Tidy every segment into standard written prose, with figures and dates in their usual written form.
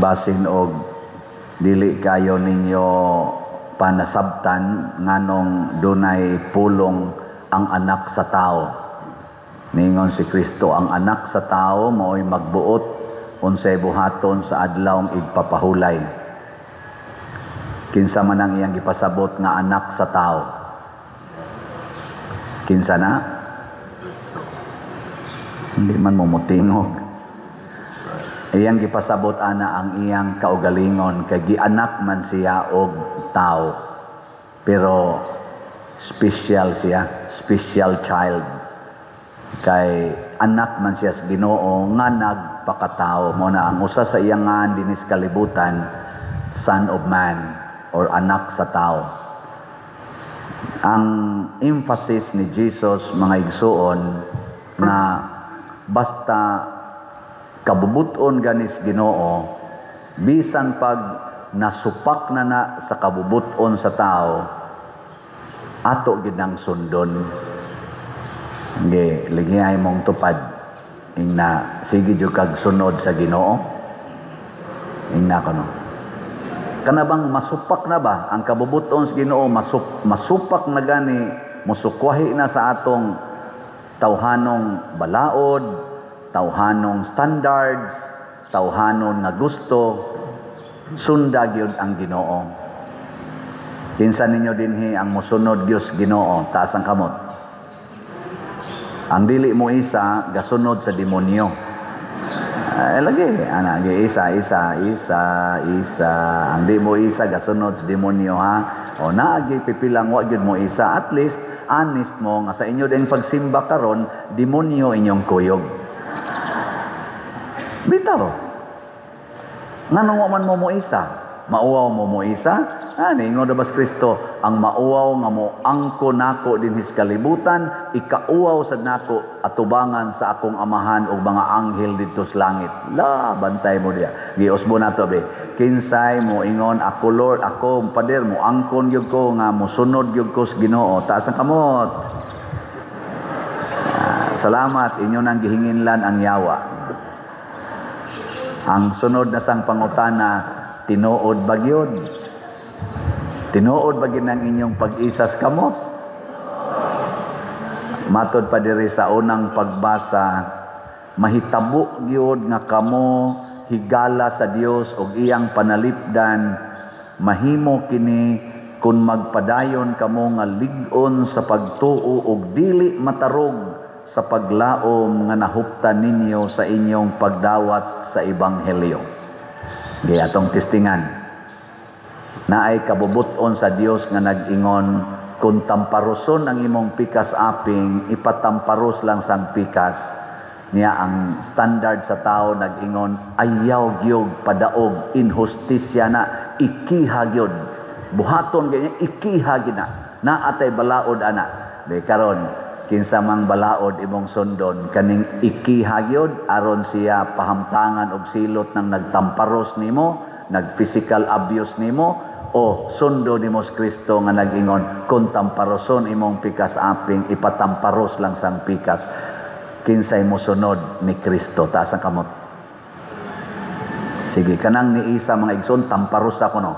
basin og dili kayo ninyo panasabtan nganong dunay pulong ang anak sa tao. Ningon si Kristo, ang anak sa tao mao'y magbuot unsay buhaton sa adlawng igpapahulay. Kinsa man ang iyang gipasabot nga anak sa tao? Kinsa na? Hindi man mumutingog. Iyang gipasabot ana ang iyang kaugalingon kay gianak man siya og tao. Pero special siya, special child. Kay anak man siya sa Ginoo nga nagpakatao. Mo na ang usa sa iyang nga dinis kalibutan, Son of Man or anak sa tao. Ang emphasis ni Jesus mga igsuon na basta kabubuton ganis Ginoo, bisan pag nasupak na sa kabubuton sa tao, ato gid nang sundon. Nge, ligay mong tupad ingna sige jud kag sunod sa Ginoo. Ingna kono. Kana bang masupak na ba ang kabubuton sa Ginoo, masupak na gani musukwahi na sa atong tawhanong balaod, tawhanong standards, tawhanon nga gusto, sunda gyud ang Ginoo. Kinsa ninyo dinhi ang mosunod Dios Ginoo, taas ang kamot. Ang dili mo isa gasunod sa demonyo. Lagi ana isa. Ang di mo isa gasunod sa demonyo ha. O naagi pipilang wa gyud mo isa, at least honest mo nga sa inyo ding pagsimba karon, demonyo inyong kuyog. Bitaw. Nganong wa man mo isa? Mauwaw mo isa? Ningon na ba sa Kristo, ang mauwaw nga mo angko nako dinhi sa kalibutan, ikauwaw sad nako atubangan sa akong amahan ug mga anghel didto sa langit. La, bantay mo diya. Giusbo nato be. Kinsay mo ingon ako Lord, ako pader mo angkon gyud ko nga mosunod gyud ko sa Ginoo. Taas ang kamot. Salamat inyo nang gihinginlan ang yawa. Ang sunod na sang pangutana, tinuod ba gyud? Tinuod ba gyud ang inyong pag-isa sa kamot? Matod pa diri sa unang pagbasa, mahitabo gyud nga kamo higala sa Dios ug iyang panalipdan, mahimo kini kun magpadayon kamo nga lig-on sa pagtuo ug dili matarog sa paglaom nga nahuptan ninyo sa inyong pagdawat sa ebanghelyo. Di atong testingan. Naay kabubuton sa Dios nga nag-ingon, kung tamparuson ang imong pikas aping, ipatamparos lang sang pikas. Niya ang standard sa tao nag-ingon, ayaw gyud padaog, inhustisya na, ikiha gyud. Buhaton ganyan, ikiha gyud na atay balaod ana. Di karon kinsa mang balaod imong sundon, kaning ikiha gyud aron siya pahamtangan og silot nang nagtamparos nimo, nag-physical abuse nimo, o sundo ni Mos Kristo nga nag-ingon, kung tamparoson imong pikas aping, ipatamparos lang sang pikas. Kinsay mo sunod ni Kristo, taas ang kamot. Sige, kanang ni Isa mga igsoon, tamparos ako no.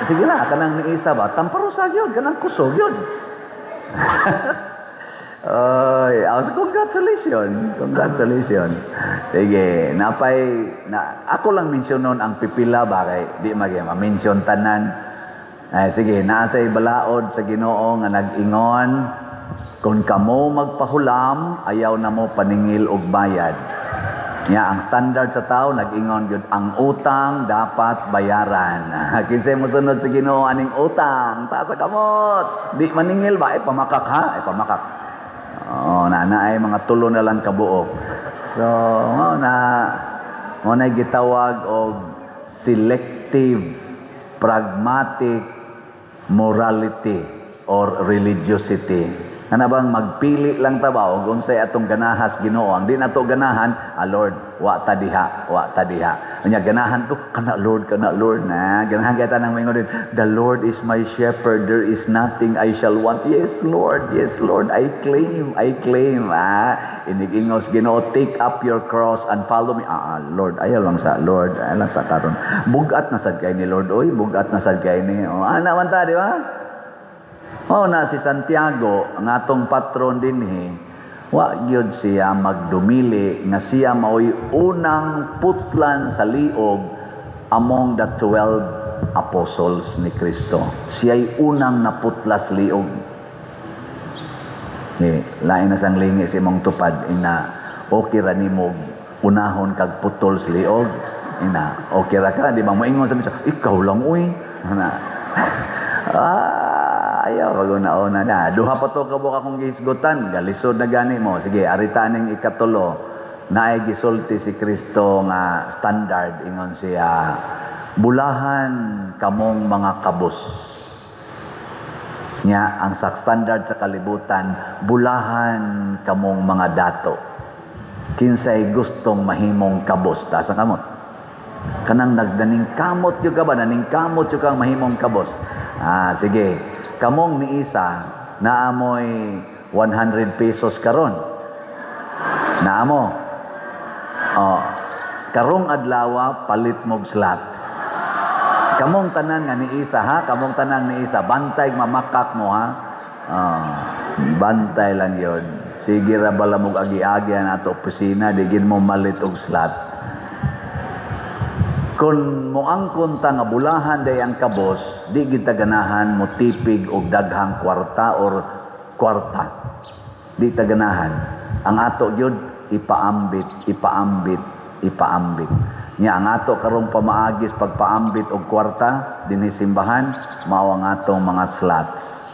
Sige na, kanang ni Isa ba, tamparos yun, kanang kusog yun. Oy, congratulations. Sige, ako lang mensyonon ang pipila ba kay di ma-mention tanan. Sige, naasay balaod sa Ginoo nga nag-ingon, kung kamo magpahulam, ayaw na mo paningil og bayad. Nya ang standard sa tao nag-ingon gyud ang utang dapat bayaran. Kinsay mo sunod sa Ginoo aning utang, taas sa kamot. Di maningil ba pamakak ha? Pamakak. Naay mga tulo na lang kabuok. So, mo na gitawag og selective pragmatic morality or religiosity. Ano bang magpili lang ta ba og unsay atong ganahas Ginoo? Ang di nato ganahan, Lord, wa ta diha, wa ta diha. Unya ganahan ko kana Lord na. Ganahan kita nang maingon din, the Lord is my shepherd, there is nothing I shall want. Yes Lord, I claim. Inigingos Ginoo, take up your cross and follow me. Lord, ayaw lang sa karon. Bugat na sad kay ni Lord, oy, bugat na sad kay ni. Ana man ta, di ba? Na si Santiago, ang atong patron dinhi, wa gyud siya magdumili nga siya mao'y unang putlan sa liog among the 12 apostles ni Kristo. Siya'y unang naputlas liog. Lain na sang lingi si mong tupad ina okay ra nimo unahon kag putol sa liog. Ina okay ra ka, di ba moingon sa bisa, ikaw lang uy. Ayaw pag-una-una na. Duha pa to kabuk akong gihisgutan. Galisod na gani mo. Sige, aritaning ikatulo. Naay gisulti si Kristo nga standard. Ingon siya, bulahan kamong mga kabos. Nya, ang standard sa kalibutan, bulahan kamong mga dato. Kinsay gustong mahimong kabos. Tasa kamot. Kanang nagdaning kamot yung ka ba? Naning kamot yung kang mahimong kabos. Sige. Kamong ni isa, naamoy 100 pesos karon. Naamo. Karong adlaw palit mo slot. Kamong tanan nga ni isa ha, kamong tanan ni isa, bantay mamakak mo ha. Bantay lang 'yon. Sige ra bala mo agi-agi nato opisina, digin mo malit og slot. Kung moangkon ta nga bulahan day ang kabos, di kita ganahan mo tipig og daghang kwarta or kwarta. Di ta ganahan. Ang ato gyud ipaambit. Nya ang ato karong pamaagis pagpaambit og kwarta dinhi simbahan mao ang atong mga slots.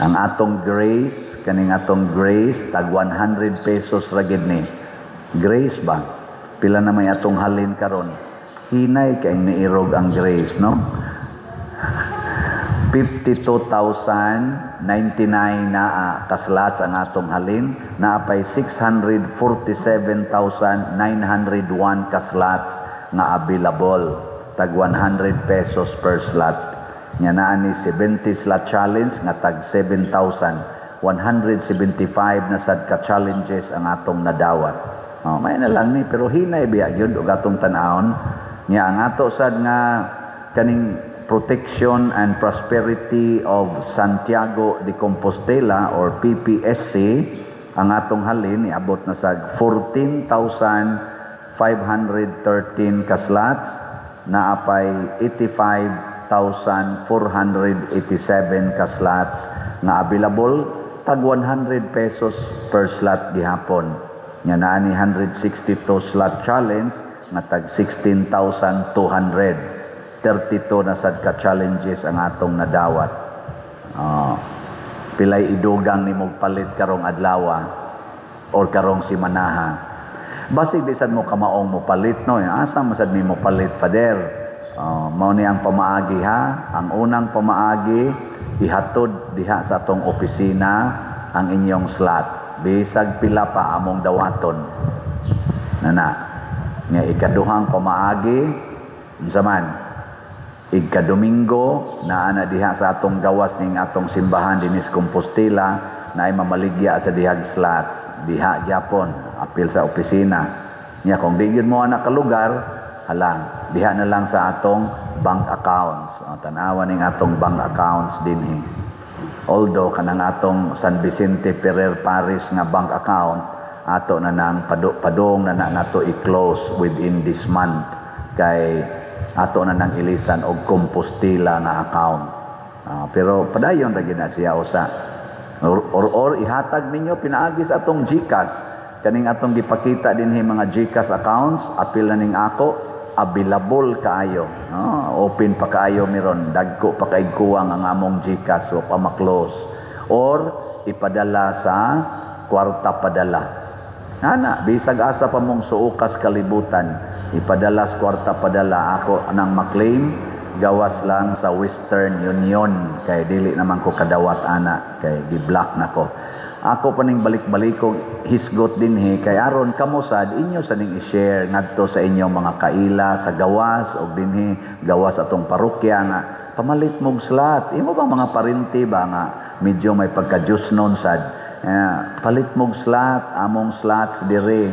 Ang atong grace, kaning atong grace tag 100 pesos ra gid ni. Grace ba? Pila na may atong halin karon? Hinay kay niirog ang grace, no? 52,099 na kaslats ang atong halin, naapay 647,901 kaslats nga available, tag 100 pesos per slot. Nya naa ni 70 slot challenge nga tag 7,175 na sad ka challenges ang atong nadawat. May na lang ni pero hinay biya gyud og atong tan-awon. Nya ang ato sad nga kaning Protection and Prosperity of Santiago de Compostela or PPSC, ang atong halin iabot na sa 14,513 kaslots, naapay 85,487 kaslots na available, tag 100 pesos per slot gihapon. Nya naa ni 162 slot challenge nga tag 16,200. 32 na sad ka challenges ang atong nadawat. Pilay idugang ni mog palit karong adlaw or karong simanaha. Basig di sad mo kamaong mo palit no. Asa man sad nimo palit pader. Mao ni ang pamaagi ha. Ang unang pamaagi ihatod diha sa atong opisina ang inyong slot. Bisag pila pa among dawaton. Nana. Nga ikaduhang pamaagi unsa man ika-Domingo naa na diha sa atong gawas ning atong simbahan dinis Compostela na ay mamaligya sa dihag slots diha gyapon apil sa opisina nya kung di gyud mo ana ka lugar hala diha na lang sa atong bank accounts tan-awan ning atong bank accounts dinhi although kanang atong San Vicente Ferrer Parish nga bank account ato na nang padong na nato i-close within this month kay ato na nang ilisan og Compostela na account. Pero padayon ra gid na siya usa. Or ihatag ninyo pinaagi sa atong GCash. Kaning atong gipakita dinhi mga GCash accounts, apil na ning ako, available kaayo. Open pa kaayo miron, dagko pa kay kuwang ang among GCash o pa ma-close. Or ipadala sa kwarta padala. Ana, bisag asa pa mong suukas kalibutan, ipadala sa kwarta padala ako anang maklaim, gawas lang sa Western Union kay dili naman ko kadawat ana kay gi-block nako. ako pa ning balik-balikog hisgot dinhi kay aron kamo sad inyo sa ning i-share ngadto sa inyong mga kaila sa gawas og dinhi gawas atong parokya nga pamalit mog slot. Imo ba mga parinti ba nga medyo may pagka-jusnon sad palit mog slot, among slots dire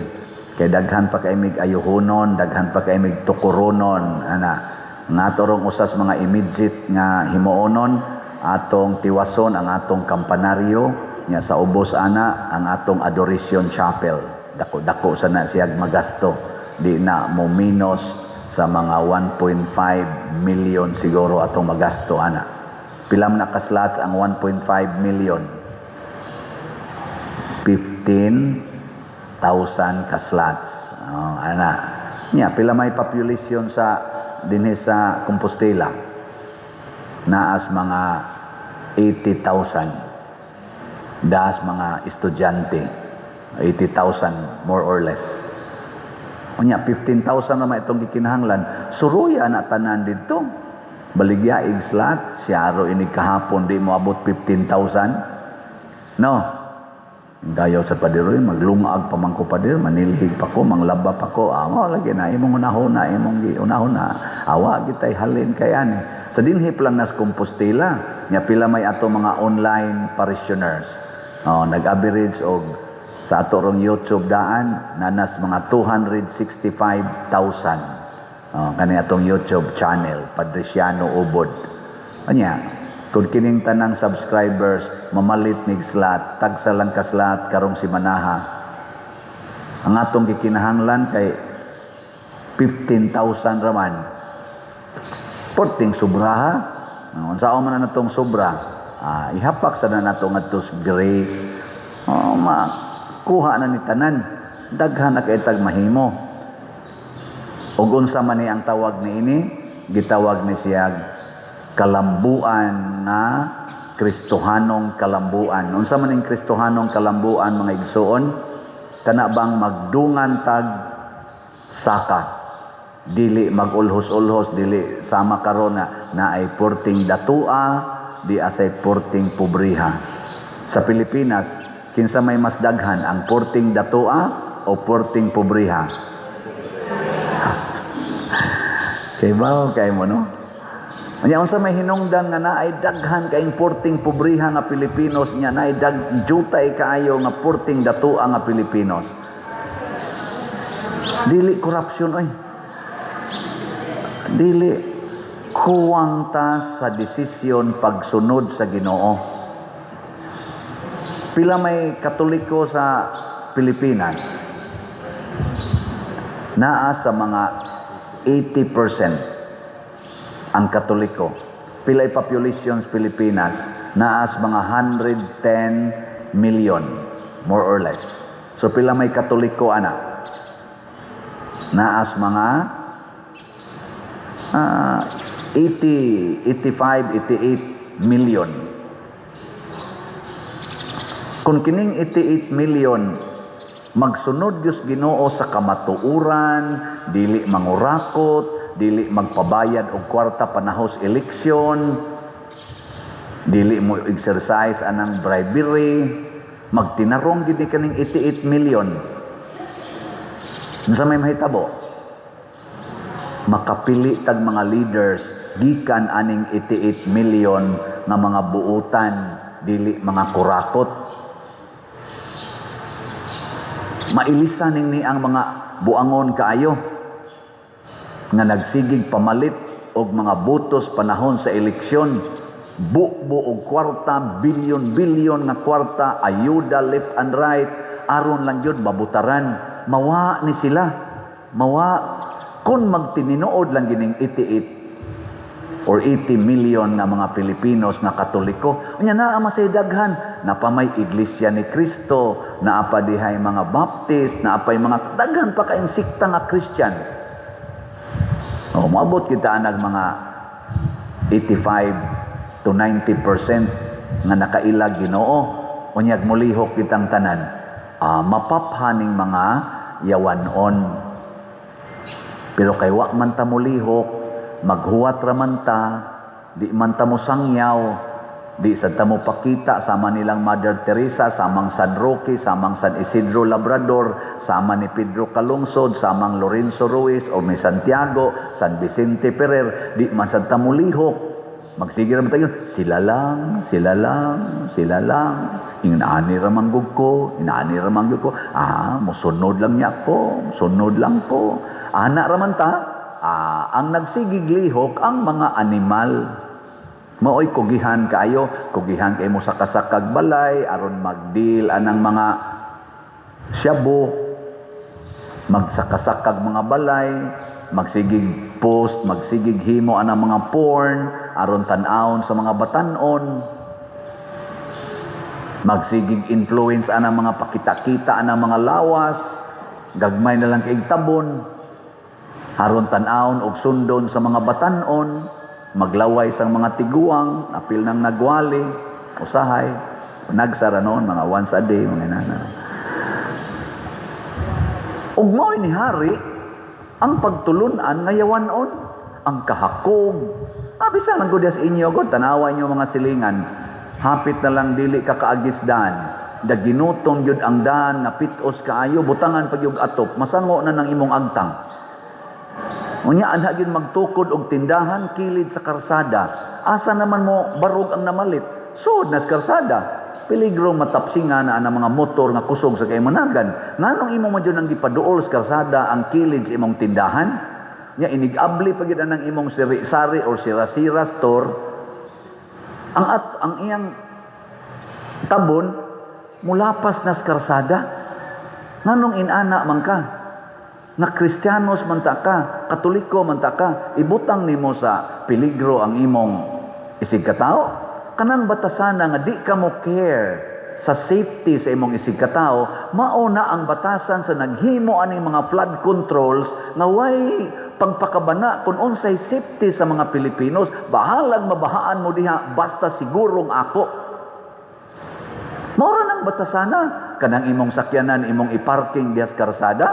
kay daghan pa kay mig ayuhonon, daghan pa kay mig tukuronon ana nga torong usas mga immediate nga himuonon atong tiwason ang atong kampanaryo nya sa ubos ana ang atong adoration chapel. Dako-dako sana siya magasto. Di na mo minus sa mga 1.5 million siguro atong magasto ana. Pilam na ka slots ang 1.5 million? 15,000 ka slots. Ana. Nya pila may population sa dinhi sa Compostela? Naas mga 80,000. Das mga estudyante 80,000 more or less. Unya 15,000 naman itong gikinahanglan. Suruya na tanan dito. Baligyaig slot siya aro ini kahapon di mo abot 15,000. No. Dayaw sa padiroy maglungag pa man ko padir manilhig pa ko manglaba pa ko amo lagi na imong unahuna imong giunahuna awa gitay halin kay ani sa dinhi lang nas Compostela nya pila may ato mga online parishioners nag-average og sa ato rong YouTube daan nanas mga 265,000 kani atong YouTube channel Padresiano Ubod anya kung kining tanang subscribers mamalit nig slot tagsa lang ka slot karong si manaha ang atong gikinahanglan kay 15,000 raman porting sobraha unsaon man natong sobra ihapak sa na natong atos grace makuha na ni tanan daghan na kay tag mahimo ug unsa man ni ang tawag ni ini gitawag ni siya kalambuan na Kristohanong kalambuan. Unsa man ning Kristohanong kalambuan mga igsoon? Kana bang magdungan tag saka. Dili magulhos-ulhos, dili sama karon na ay porting datua, di asay porting pobriha. Sa Pilipinas, kinsa may mas daghan ang porting datua o porting pobriha? Kay ba kay mo no? Anya unsa may hinungdan nga naay daghan kaayong porting pobriha nga Pilipinos nya naay jutay kaayo nga porting datua nga Pilipinos. Dili korupsyon oy. Dili kuwang ta sa desisyon pagsunod sa Ginoo. Pila may Katoliko sa Pilipinas? Naa sa mga 80% ang Katoliko. Pilay population sa Pilipinas, naas mga 110 million, more or less. So pila may Katoliko ana? Naas mga 80, 85, 88 million. Kung kining 88 million magsunod Diyos Ginoo sa kamatuuran, dili mangurakot, dili magpabayad og kwarta panahos eleksyon, dili mo exercise anang bribery, magtinarong gid kaning 88 million. Unsa may mahitabo? Makapili tag mga leaders gikan aning 88 million nga mga buutan, dili mga kurakot. Mailisan ni ang mga buangon kaayo nga nagsigig pamalit og mga botos panahon sa eleksyon, buo og kwarta, bilyon-bilyon nga kwarta, ayuda left and right, aron lang yun mabutaran. Mawa ni sila. Mawa. Kung magtininuod lang gining 88 or 80 million nga mga Pilipinos nga Katoliko, unya naa masay daghan, napamay Iglesia ni Cristo, naapa dihay mga Baptist, naapay mga daghan pa kaayong sikta nga Christians. Maabot kita nag mga 85 to 90% nga nakailag Ginoo. Unyag mulihok kitang tanan. Mapaphaning mga yawanon. Pero kay wa man ta mulihok, maghuwat ra man ta, di man ta mo sangyaw, Di sa tamo pakita, sama nilang Mother Teresa, samang San Roque, samang San Isidro Labrador, sama ni Pedro Calungsod, samang Lorenzo Ruiz, o may Santiago, San Vicente Ferrer, di man sa tamo lihok. Magsige naman tayo, sila lang, sila lang, sila lang. Inaani ramanggog ko, inaani ramanggog ko. Musunod lang niya ko, sunod lang ko. Anak raman ta, ang nagsigig lihok, ang mga animal. Maoy kugihan kayo, kugihan kayo mo sa kasakag balay, aron magdeal anang mga shabu, magsakasakag mga balay, magsigig post, magsigig himo anang mga porn, aron tan-awon sa mga batanon, magsigig influence anang mga pakita-kita anang mga lawas, gagmay na lang kay tabon, aron tan-awon og sundon sa mga batanon, maglaway sang mga tiguang, apil ng nagwali, usahay, nagsara noon, mga once a day, mga nana. Ug mao'y ni hari, ang pagtulunan ngayawanon, ang kahakog. Bisa lang ko sa inyo, God, tanawa inyo mga silingan, hapit na lang dili ka kaagisdan, daginutong yun ang daan, napitos kaayo, butangan pag yung atop, masango na ng imong agtang. Unya anha gyud magtukod og tindahan kilid sa karsada. Asa naman mo barog ang namalit? Sud nas karsada. Peligro matapsingan na ang mga motor nga kusog sa kay managan. Nganong imo man jud nang gipaduol sa karsada ang kilid sa imong tindahan? Nya inigabli pa gyud ang imong sari-sari or sira-sira store. Ang iyang tabon mulapas nas karsada. Nganong inana man ka? Na Kristiyanos man ta ka, Katoliko man ta ka, ibutang nimo sa peligro ang imong isig katao. Kanang batasana nga di ka mo care sa safety sa imong isig katao, mao na ang batasan sa naghimo aning mga flood controls nga way pagpakabana kung unsay safety sa mga Pilipinos. Bahalag mabahaan mo diha basta sigurong ako. Mao ra nang batasana, kanang imong sakyanan imong iparking diha sa karsada,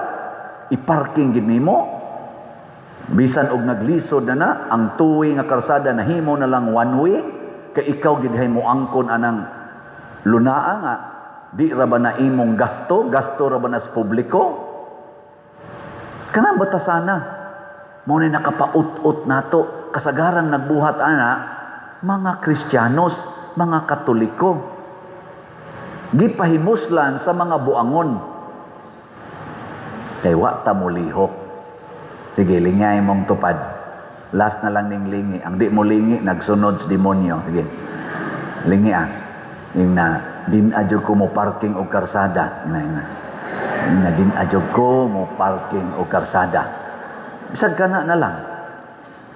iparking gid nimo bisan og naglisod na ang two-way nga karsada nahimo na lang one way kay ikaw gid hay mo angkon anang lunaa nga di ra ba na imong gasto ra ba na sa publiko. Kanang batasana mo ni nakapaut-ut nato kasagarang nagbuhat ana mga Kristiyanos, mga Katoliko, gipahimuslan sa mga buangon. Kay wa ta mo lihok. Sige, lingay mong tupad. Last na lang ning lingi. Ang di mo lingi, nagsunod sa demonyo. Sige. Lingi Yung na, din adyo ko mo parking o karsada. Yung na, din adyo ko mo parking o karsada. Bisag ka na lang.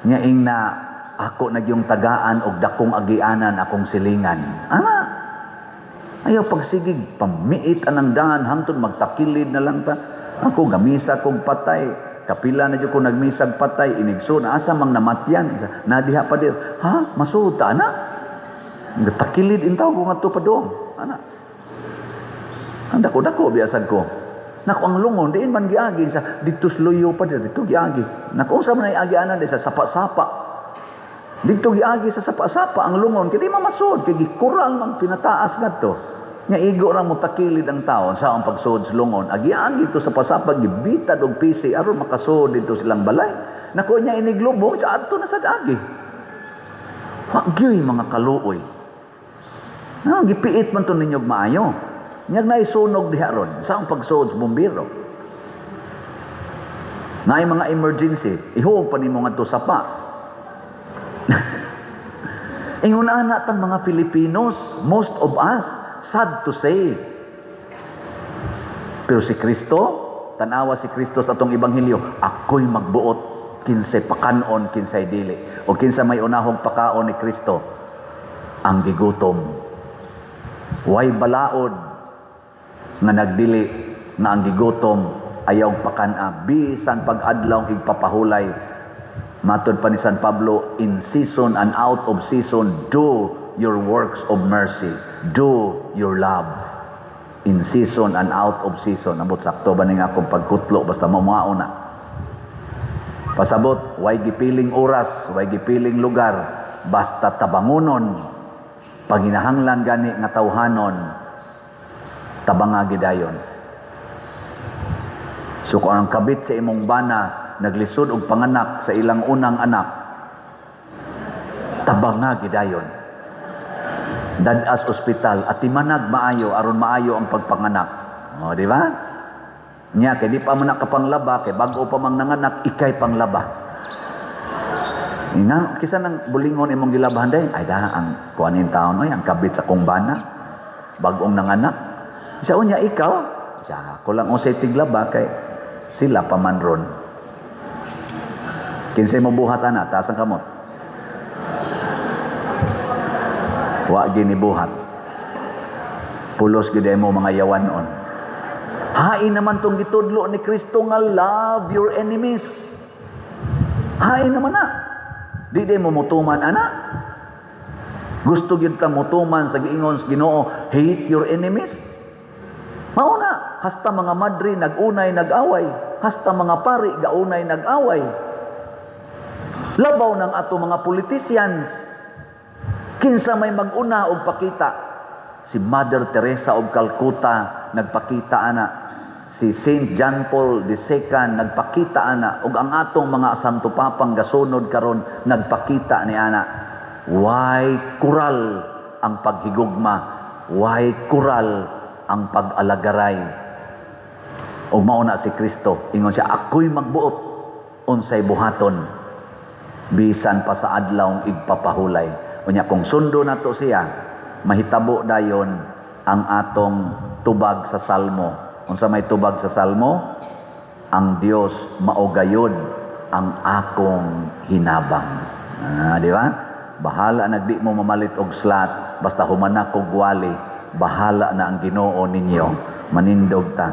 Nya ing na, ako nagyong tagaan o dakong agianan akong silingan. Ayaw pagsigig, pamiit anang daan, hangtod magtakilid na lang ta. Ako gamisa kong patay, kapila na dyan ko nagmisag patay, inigso na asa mang namatyan, nadiha pa dir, masuta na? Takilid intaw ko nga to pa doon, ang dako-dako biasag ko. Naku ang lungon, diin man giagi sa dito sluyo pa dir, dito giagi. Naku sa man agianan sa sapa-sapa. Dito giagi sa sapa-sapa ang lungon, kaya di mamasod, kaya gikurang mang pinataas na to. Nga igo ra mo takilid ang taon sa ang pagsud sa lungon. Agiagi ito sa pasapag gibitad og pisi aron makasud dito silang balay. Nako nya iniglubog sa adto na sa agi. Wagyoy mga kaluoy. Gipiit man to ninyo maayo. Nyag naisunog diha ron sa ang pagsud sa bumbiro. Ngay mga emergency, ihuog pa nimo ngadto sapa. Ingon ana tang mga Filipinos, most of us, sad to say. Pero si Kristo, tanawa si Kristo sa atong ebanghelyo, ako'y magbuot kinsay pakanon, kinsay dili. O kinsa may unahong pakaon ni Kristo, ang gigutom. Way balaod nga nagdili nga ang gigutom ayaw pakana bisan pag-adlaw igpapahulay. Matod pa ni San Pablo, in season and out of season, do your works of mercy. Do your love. In season and out of season. Abot sakto ba nga akong pagkutlo basta mamauna. Pasabot, way gipiling oras, way gipiling lugar, basta tabangunon Paginahanglan gani nga tawhanon, tabanga gidayon. So kung ang kabit sa imong bana naglisod og panganak sa ilang unang anak, tabanga gidayon. Dadas ospital at timanag maayo aron maayo ang pagpanganak. O, di ba? Nya kay di pa man nakapanglaba kay bag-o pa mang nanganak ikay panglaba. Ina, kisa nang bulingon imong gilabahan day, ay da ang kuanin taon oy ang kabit sa kong bana bag-ong nanganak. Sa unya ikaw, sa kulang usay tiglaba kay sila pa man ron. Kinsay mo buhat ana, taas ang kamot. Wa gini buhat. Pulos gid mo mga yawanon. Hain naman tong gitudlo ni Kristo nga love your enemies. Hain naman na. Di mo mutuman ana. Gusto gyud ta mutuman sa giingon sa Ginoo, hate your enemies. Mauna, hasta mga madri nag-unay nag-away, hasta mga pari gaunay nag-away. Labaw ng ato mga politicians. Kinsa may mag-una og pakita. Si Mother Teresa of Calcutta nagpakita ana. Si Saint John Paul II nagpakita ana. Ug ang atong mga santo papang gasunod karon nagpakita ni ana. Why kural ang paghigugma? Why kural ang pag-alagaray? Ug mao na si Kristo. Ingon siya, ako'y magbuot unsay buhaton bisan pa sa adlaw igpapahulay. Unya kung sundo nato siya, mahitabo dayon ang atong tubag sa salmo. Unsa may tubag sa salmo? Ang Dios maugayod ang akong hinabang. Di ba? Bahala nagdi mo mamalit og slat, basta humanak og wali, bahala na ang Ginoo ninyo. Manindog ta.